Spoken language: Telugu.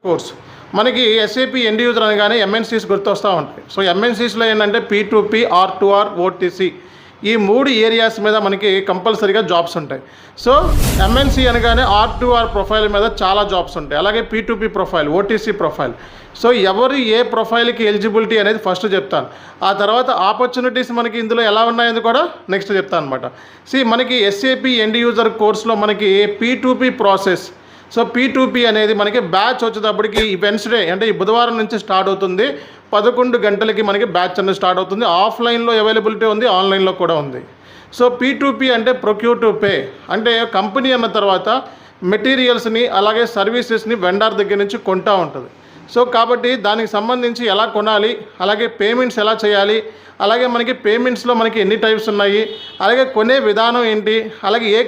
కోర్స్ మనకి ఎస్ఏపి ఎండ్ యూజర్ అనగానే ఎంఎన్సీస్ గుర్తొస్తూ ఉంటాయి. సో ఎంఎన్సీస్లో ఏంటంటే P2P, R2R, OTC ఈ 3 ఏరియాస్ మీద మనకి కంపల్సరీగా జాబ్స్ ఉంటాయి. సో ఎంఎన్సీ అనగానే R2R ప్రొఫైల్ మీద చాలా జాబ్స్ ఉంటాయి. అలాగే P2P profile, OTC profile. So ఎవరు ఏ ప్రొఫైల్కి ఎలిజిబిలిటీ అనేది ఫస్ట్ చెప్తాను. ఆ తర్వాత ఆపర్చునిటీస్ మనకి ఇందులో ఎలా ఉన్నాయని కూడా నెక్స్ట్ చెప్తాను అనమాట. మనకి ఎస్ఏపి ఎండ్ యూజర్ కోర్స్లో మనకి P2P ప్రాసెస్. సో P2P అనేది మనకి బ్యాచ్ వచ్చేటప్పటికి ఈ వెన్స్డే అంటే ఈ బుధవారం నుంచి స్టార్ట్ అవుతుంది. 11 గంటలకి మనకి బ్యాచ్ అనేది స్టార్ట్ అవుతుంది. ఆఫ్లైన్లో అవైలబిలిటీ ఉంది, ఆన్లైన్లో కూడా ఉంది. సో P2P అంటే ప్రొక్యూర్ టు పే, అంటే కంపెనీ అన్న తర్వాత మెటీరియల్స్ని అలాగే సర్వీసెస్ని వెండర్ దగ్గర నుంచి కొంటూ ఉంటుంది. సో కాబట్టి దానికి సంబంధించి ఎలా కొనాలి, అలాగే పేమెంట్స్ ఎలా చేయాలి, అలాగే మనకి పేమెంట్స్లో మనకి ఎన్ని టైప్స్ ఉన్నాయి, అలాగే కొనే విధానం ఏంటి, అలాగే ఏ